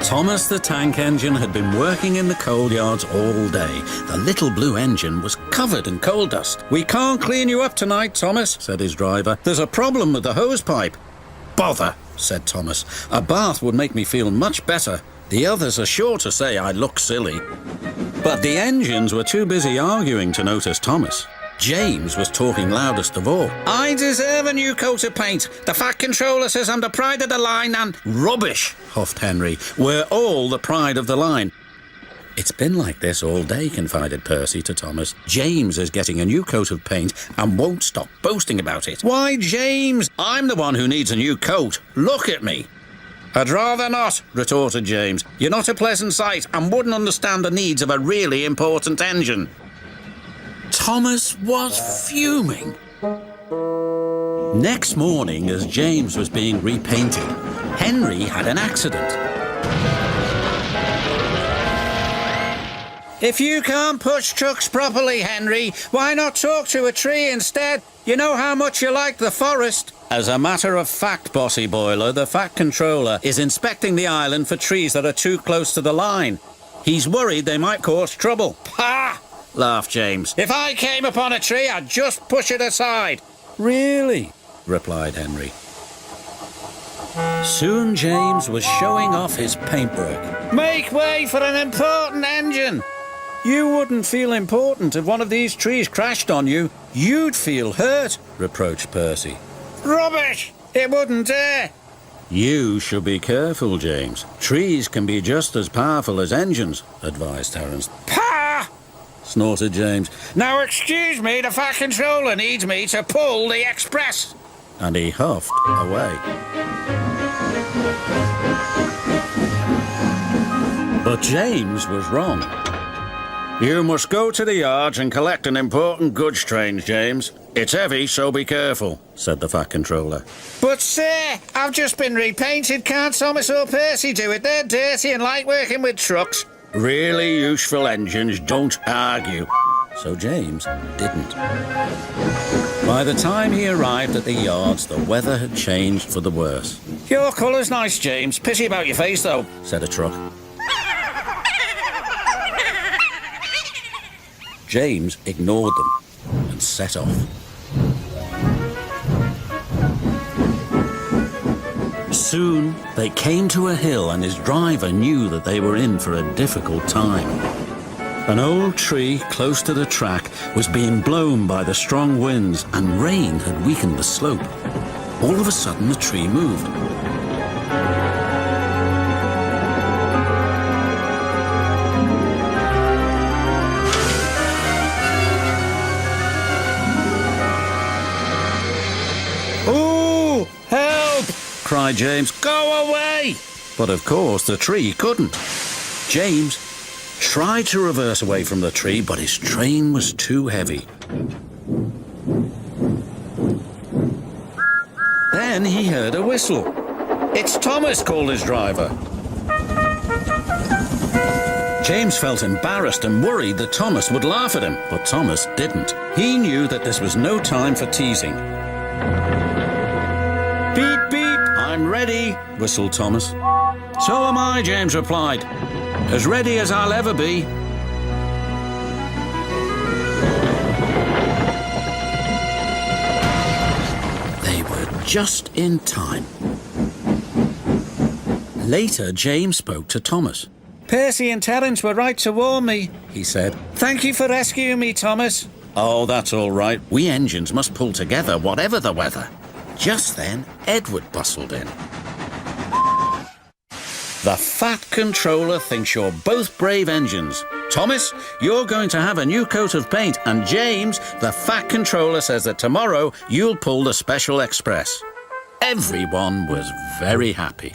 Thomas the tank engine had been working in the coal yards all day. The little blue engine was covered in coal dust. "We can't clean you up tonight, Thomas," said his driver. "There's a problem with the hose pipe." "Bother," said Thomas. "A bath would make me feel much better. The others are sure to say I look silly." But the engines were too busy arguing to notice Thomas. James was talking loudest of all. "I deserve a new coat of paint. The Fat Controller says I'm the pride of the line and—" "Rubbish," huffed Henry. "We're all the pride of the line." "It's been like this all day," confided Percy to Thomas. "James is getting a new coat of paint and won't stop boasting about it." "Why, James, I'm the one who needs a new coat. Look at me." "I'd rather not," retorted James. "You're not a pleasant sight and wouldn't understand the needs of a really important engine." Thomas was fuming. Next morning, as James was being repainted, Henry had an accident. "If you can't push trucks properly, Henry, why not talk to a tree instead? You know how much you like the forest." "As a matter of fact, Bossy Boiler, the Fat Controller is inspecting the island for trees that are too close to the line. He's worried they might cause trouble." "Pah!" laughed James. "If I came upon a tree, I'd just push it aside." "Really?" replied Henry. Soon James was showing off his paintwork. "Make way for an important engine." "You wouldn't feel important if one of these trees crashed on you. You'd feel hurt," reproached Percy. "Rubbish! It wouldn't dare." "You should be careful, James. Trees can be just as powerful as engines," advised Terence. "Pah!" snorted James. "Now excuse me, the Fat Controller needs me to pull the express." And he huffed away. But James was wrong. "You must go to the yards and collect an important goods train, James. It's heavy, so be careful," said the Fat Controller. "But, sir, I've just been repainted. Can't Thomas or Percy do it? They're dirty and like working with trucks." Really useful engines don't argue. So James didn't. By the time he arrived at the yards, the weather had changed for the worse. "Your colour's nice, James. Pity about your face, though," said a truck. James ignored them and set off. Soon they came to a hill, and his driver knew that they were in for a difficult time. An old tree close to the track was being blown by the strong winds, and rain had weakened the slope. All of a sudden the tree moved. "Ooh, help!" cried James. "Go away!" But of course the tree couldn't. James tried to reverse away from the tree, but his train was too heavy. Then he heard a whistle. "It's Thomas," called his driver. James felt embarrassed and worried that Thomas would laugh at him, but Thomas didn't. He knew that this was no time for teasing. "Beep, beep, I'm ready," whistled Thomas. "So am I," James replied. "As ready as I'll ever be." They were just in time. Later, James spoke to Thomas. "Percy and Terence were right to warn me," he said. "Thank you for rescuing me, Thomas." "Oh, that's all right. We engines must pull together, whatever the weather." Just then, Edward bustled in. "The Fat Controller thinks you're both brave engines. Thomas, you're going to have a new coat of paint, and James, the Fat Controller says that tomorrow you'll pull the Special Express." Everyone was very happy.